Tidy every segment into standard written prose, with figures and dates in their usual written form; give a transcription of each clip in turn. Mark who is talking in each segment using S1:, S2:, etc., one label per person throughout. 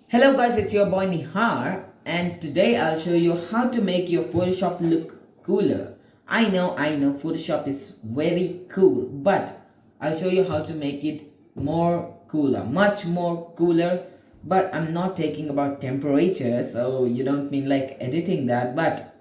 S1: Hello guys, it's your boy Nihar and today I'll show you how to make your Photoshop look cooler. I know Photoshop is very cool, but I'll show you how to make it more cooler, much more cooler. But I'm not talking about temperature, so you don't mean like editing that, but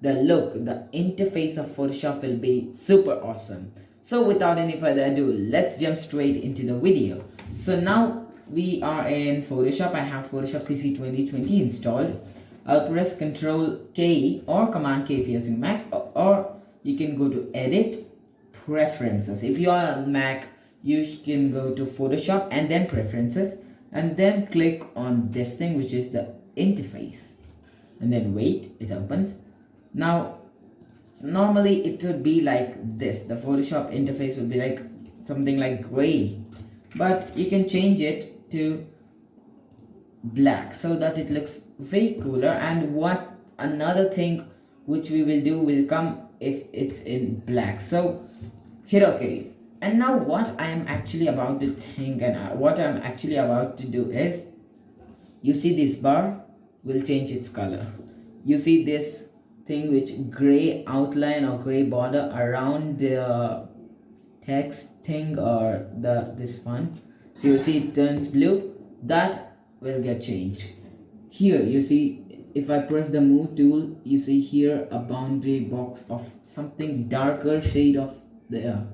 S1: the look, the interface of Photoshop will be super awesome. So without any further ado, let's jump straight into the video. So now we are in Photoshop. I have Photoshop CC 2020 installed. I'll press Ctrl K or Command K if you're using Mac, or you can go to Edit, Preferences. If you are on Mac, you can go to Photoshop and then Preferences, and then click on this thing which is the interface, and then wait, it opens. Now normally it would be like this, the Photoshop interface would be like something like gray, but you can change it to black so that it looks very cooler. And what another thing which we will do will come if it's in black. So hit OK. And now what I am actually about to think and what I'm actually about to do is, you see this bar will change its color. You see this thing which gray outline or gray border around the text thing or this font. So you see it turns blue, that will get changed. Here you see, if I press the move tool, you see here a boundary box of something darker shade of the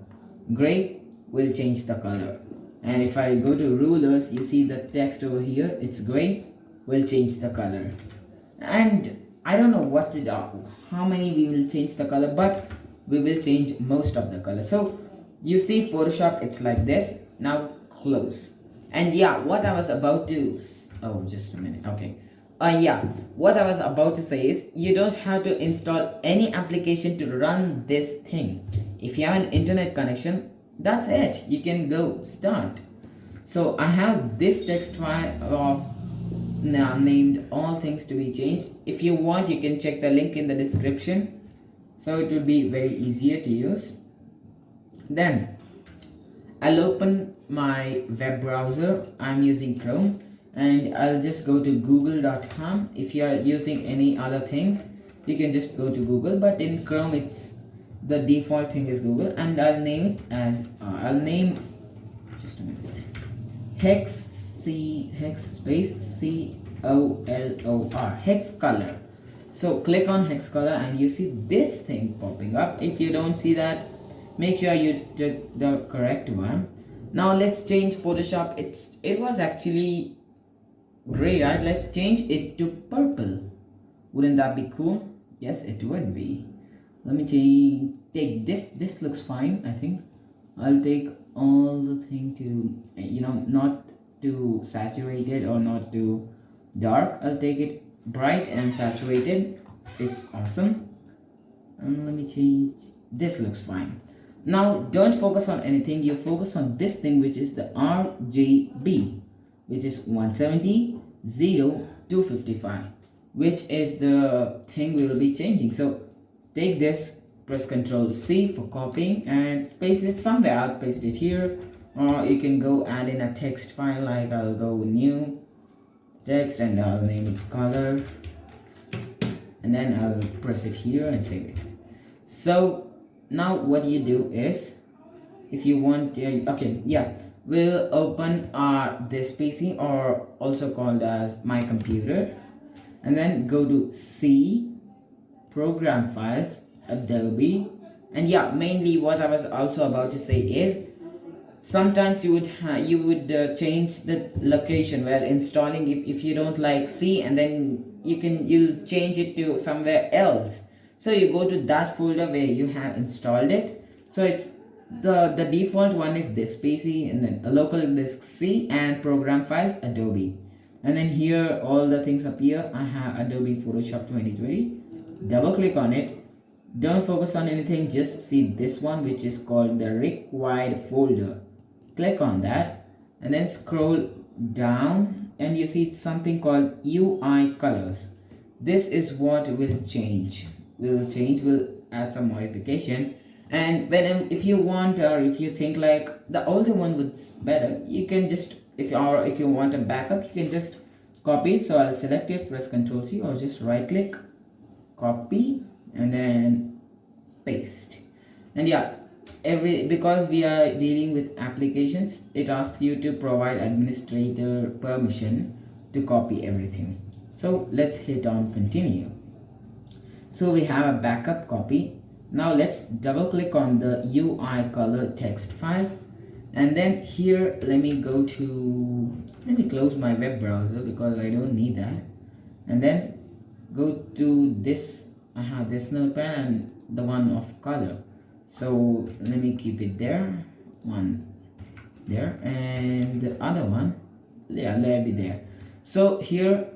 S1: gray will change the color. And if I go to rulers, you see the text over here, it's gray, will change the color. And I don't know what to do, how many we will change the color, but we will change most of the color. So you see Photoshop, it's like this. Now close. And yeah, what I was about to, oh just a minute, okay. What I was about to say is, you don't have to install any application to run this thing. If you have an internet connection, that's it, you can go start. So I have this text file of now named all things to be changed. If you want, you can check the link in the description, so it will be very easier to use. Then I'll open my web browser. I'm using Chrome, and I'll just go to google.com. If you are using any other things, you can just go to Google, but in Chrome it's the default thing is Google. And I'll name it as just a minute, hex space COLOR, hex color. So click on hex color and you see this thing popping up. If you don't see that, make sure you took the correct one. Now let's change Photoshop. It was actually gray, right? Let's change it to purple. Wouldn't that be cool? Yes, it would be. Let me take this looks fine. I think I'll take all the thing to, not too saturated or not too dark. I'll take it bright and saturated. It's awesome. And let me change, this looks fine. Now don't focus on anything, you focus on this thing which is the RGB, which is 170 0 255, which is the thing we will be changing. So take this, press Ctrl C for copying and paste it somewhere. I'll paste it here, or you can go add in a text file, like I'll go new text and I'll name it color, and then I'll press it here and save it. So now what you do is, if you want, we'll open this PC, or also called as my computer, and then go to C, program files, Adobe. And yeah, mainly what I was also about to say is, sometimes you would change the location while installing. If you don't like C, and then you'll change it to somewhere else. So you go to that folder where you have installed it. So it's the default one is this PC, and then a local disk C, and program files Adobe. And then here all the things appear. I have Adobe Photoshop 2020. Double click on it. Don't focus on anything, just see this one which is called the required folder. Click on that and then scroll down, and you see something called UI colors. This is what will change. We'll add some modification. And if you want, or if you think like the older one was better, you can just, if you want a backup, you can just copy. So I'll select it, press Ctrl C, or just right click, copy, and then paste. And yeah, because we are dealing with applications, it asks you to provide administrator permission to copy everything. So let's hit on continue. So we have a backup copy. Now let's double click on the UI color text file, and then here let me close my web browser because I don't need that, and then go to this this notepad and the one of color. So let me keep it there, one there, and the other one, yeah, let be there. So here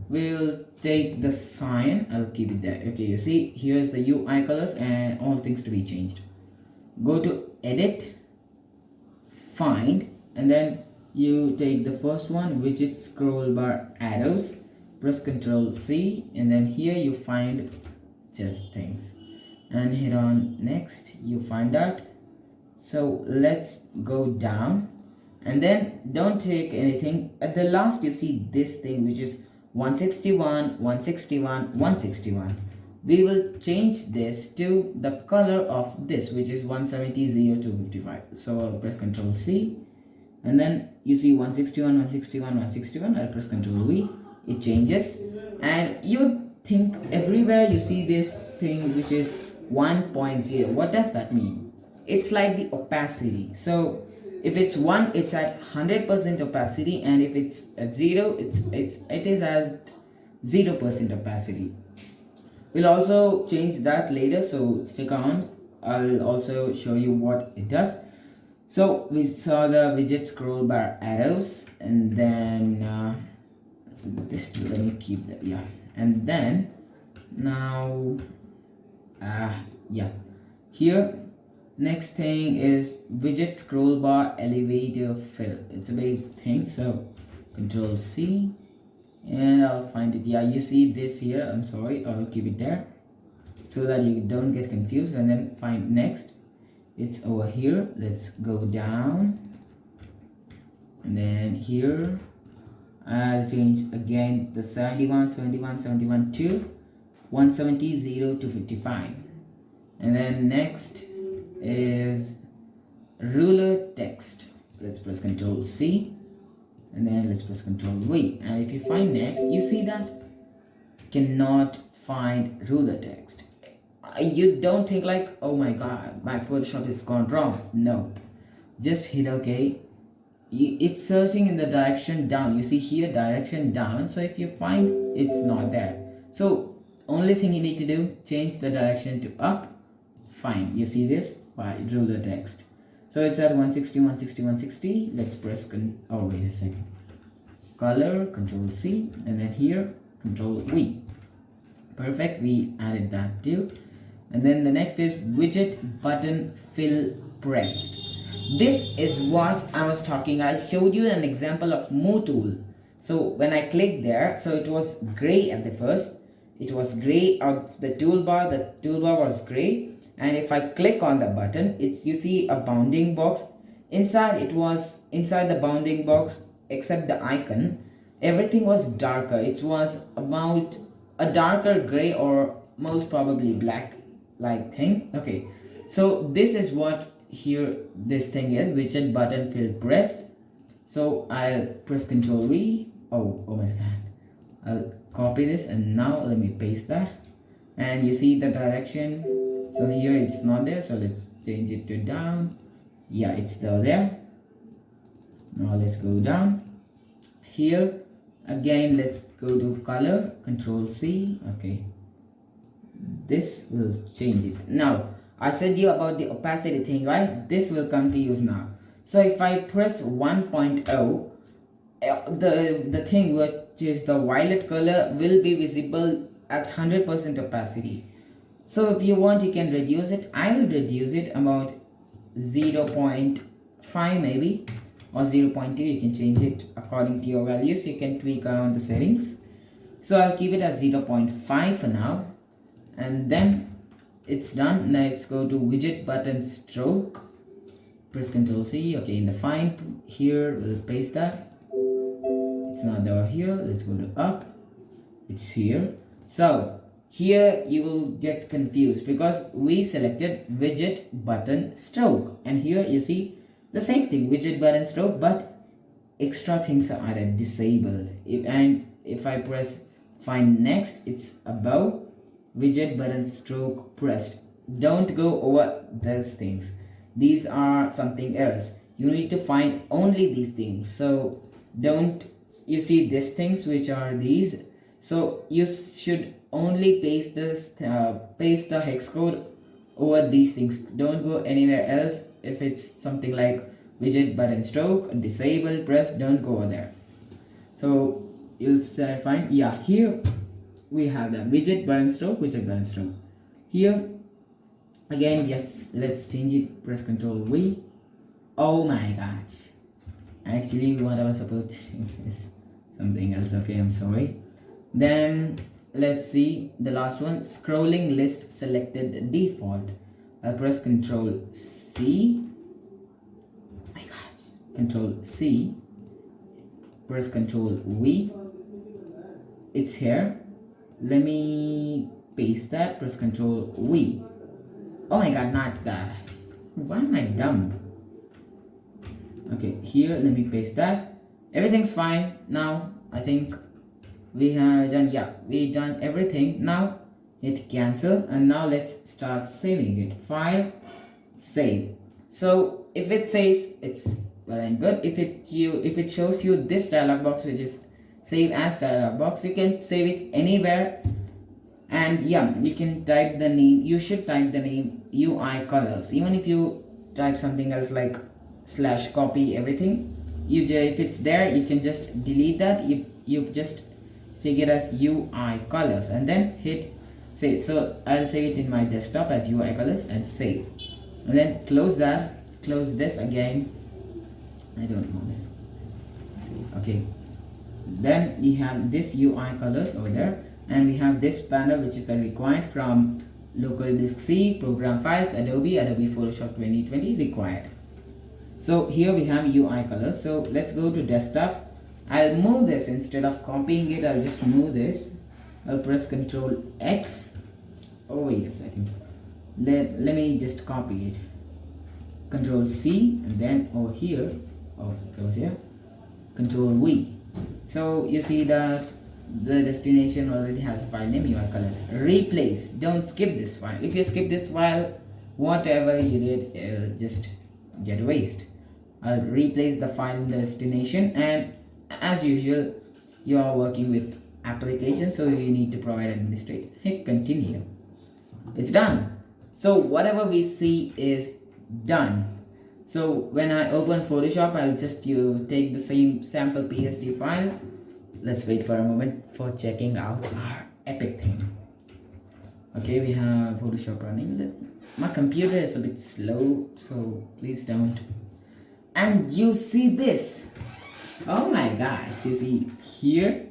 S1: we'll take the cyan, I'll keep it there. Okay, you see here's the UI colors and all things to be changed. Go to edit, find, and then you take the first one, WidgetScrollbarArrows, press Ctrl C, and then here you find just things and hit on next. You find that. So let's go down, and then don't take anything. At the last you see this thing which is 161, 161, 161. We will change this to the color of this, which is 170, 0255. So I'll press Ctrl C, and then you see 161, 161, 161. I'll press Ctrl V. It changes, and you think everywhere you see this thing which is 1.0. What does that mean? It's like the opacity. So if it's 1, it's at 100% opacity, and if it's at 0, it is at 0% opacity. We'll also change that later, so stick on. I'll also show you what it does. So we saw the widget scroll bar arrows, and then this, let me keep that, yeah. And then now yeah, here next thing is widget scroll bar elevator fill. It's a big thing, so Control C, and I'll find it. Yeah, you see this here. I'm sorry, I'll keep it there so that you don't get confused. And then find next, it's over here. Let's go down, and then here I'll change again the 71, 71, 71 to 170, 0 to 55. And then next is RulerText. Let's press Ctrl C, and then let's press Ctrl V. And if you find next, you see that cannot find RulerText. You don't think like, oh my god, my Photoshop is gone wrong. No, just hit OK. It's searching in the direction down. You see here, direction down. So if you find it's not there, so only thing you need to do, change the direction to up. Fine, you see this by RulerText. So it's at 160, 160, 160. Let's press oh wait a second, color, Control C, and then here Control V. Perfect, we added that too. And then the next is WidgetButtonFillPressed. This is what I was talking. I showed you an example of Move tool. So when I clicked there, so it was gray at the first. It was gray of the toolbar. The toolbar was gray, and if I click on the button, it's, you see a bounding box. Inside, it was inside the bounding box, except the icon, everything was darker. It was about a darker gray, or most probably black like thing. Okay, so this is what here this thing is, WidgetButtonFillPressed. So I'll press Ctrl V. Oh my god, I'll copy this, and now let me paste that, and you see the direction. So here it's not there, so let's change it to down. Yeah, it's still there. Now let's go down here again. Let's go to color, Control C. Okay, this will change it. Now I said you about the opacity thing, right? This will come to use now. So if I press 1.0, the thing which is the violet color will be visible at 100% opacity. So if you want, you can reduce it. I will reduce it about 0.5 maybe, or 0.2. You can change it according to your values. You can tweak around the settings. So I'll keep it as 0.5 for now, and then it's done. Now let's go to WidgetButtonStroke. Press Ctrl C. Okay, in the find here, we'll paste that. It's not over here. Let's go to up. It's here. So here you will get confused because we selected widget button stroke, and here you see the same thing, widget button stroke, but extra things are disabled. If I press find next, it's above widget button stroke pressed. Don't go over those things. These are something else. You need to find only these things. So don't, you see these things which are these, so you should only paste this paste the hex code over these things. Don't go anywhere else. If it's something like widget button stroke disable press, don't go over there. So you'll find, yeah, here we have the widget button stroke, widget button stroke. Here again, yes, let's change it. Press Ctrl V. Oh my gosh, actually what I was supposed to do is something else. Okay, I'm sorry. Then let's see the last one, scrolling list selected default. I'll press Ctrl C. Oh my gosh, Ctrl C. Press Ctrl V. It's here. Let me paste that. Press Ctrl V. Oh my god, not that. Why am I dumb? Okay, here, let me paste that. Everything's fine. Now, I think we have done, yeah, we done everything. Now, hit cancel, and now let's start saving it. File, save. So, if it saves, it's well and good. If it shows you this dialog box, which is save as dialog box, you can save it anywhere. And yeah, you can type the name. You should type the name UI colors. Even if you type something else like / copy everything, if it's there, you can just delete that. You just take it as UI colors and then hit save. So I'll save it in my desktop as UI colors and save, and then close that. Close this again. I don't want it. See, okay. Then we have this UI colors over there, and we have this panel which is the required from local disk C, program files, Adobe Photoshop 2020 required. So here we have UI colors. So let's go to desktop. I'll move this instead of copying it. I'll just move this. I'll press Ctrl X. Oh wait a second. Let me just copy it. Ctrl C, and then over here, oh it goes here. Ctrl V. So you see that the destination already has a file name UI colors. Replace. Don't skip this file. If you skip this file, whatever you did, it'll just get waste. I'll replace the file in the destination, and as usual, you are working with application, so you need to provide administrator. Hit continue. It's done. So whatever we see is done. So when I open Photoshop, I'll just take the same sample PSD file. Let's wait for a moment for checking out our epic thing. Okay, we have Photoshop running. My computer is a bit slow, so please don't. And you see this. Oh my gosh, you see here,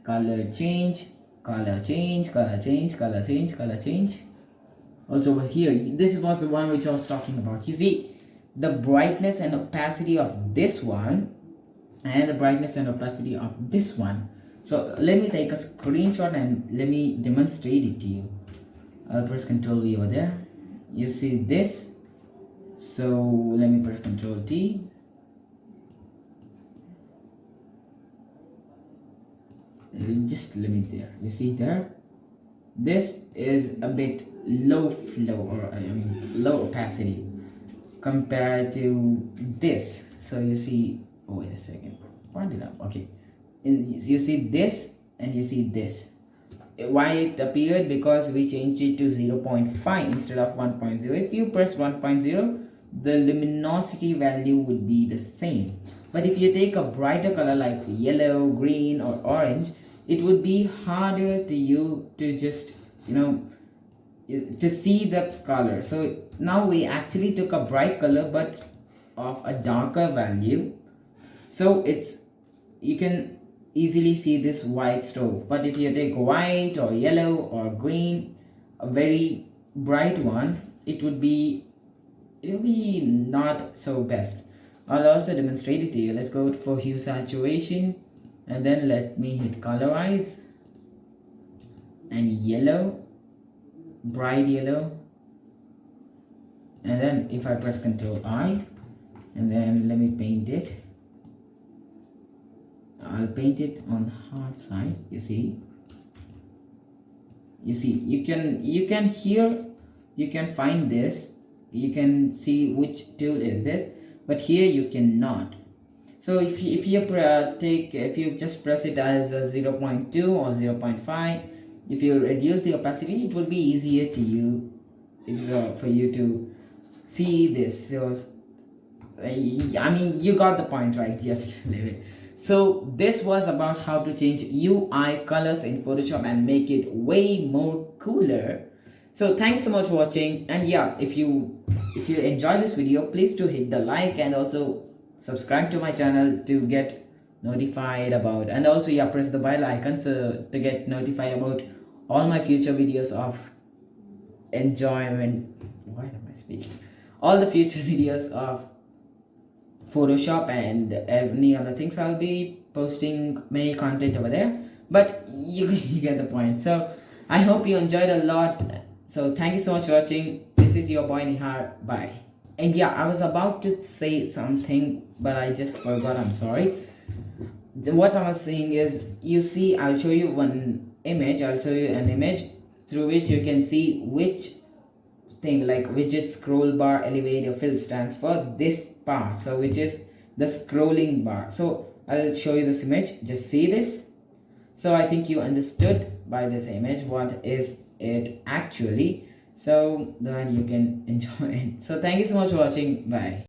S1: color change, color change, color change, color change, color change. Also over here, this was the one which I was talking about. You see the brightness and opacity of this one and the brightness and opacity of this one. So let me take a screenshot and let me demonstrate it to you. I'll press Ctrl V over there. You see this. So let me press Ctrl T. Just let me there. You see there. This is a bit low flow, or I mean low opacity compared to this. So you see. Oh wait a second. Wind it up. Okay. You see this and you see this. Why it appeared? Because we changed it to 0.5 instead of 1.0. If you press 1.0, the luminosity value would be the same. But if you take a brighter color like yellow, green, or orange, it would be harder to you to just, to see the color. So now we actually took a bright color but of a darker value. So you can easily see this white stroke. But if you take white or yellow or green, a very bright one, it will be not so best. I'll also demonstrate it to you. Let's go for hue saturation and then let me hit colorize and yellow, bright yellow, and then if I press Ctrl I, and then let me paint it. I'll paint it on half side. You see, you can here you can find this, you can see which tool is this, but here you cannot. So if you just press it as a 0.2 or 0.5, if you reduce the opacity, it will be easier to you for you to see this. So I mean, you got the point, right? Just leave it. So this was about how to change UI colors in Photoshop and make it way more cooler. So thanks so much for watching, and yeah, if you enjoy this video, please do hit the like and also subscribe to my channel to get notified about, and also yeah, press the bell icon so to get notified about all my future videos of enjoyment. Why am I speaking? All the future videos of Photoshop and any other things. I'll be posting many content over there, but you get the point. So I hope you enjoyed a lot. So thank you so much for watching. This is your boy Nihar. Bye. And yeah, I was about to say something, but I just forgot. I'm sorry. What I was saying is, you see, I'll show you one image. I'll show you an image through which you can see which thing, like WidgetScrollbarElevatorFill stands for this part, so which is the scrolling bar. So I'll show you this image. Just see this. So I think you understood by this image what is it actually, so then you can enjoy it. So thank you so much for watching. Bye.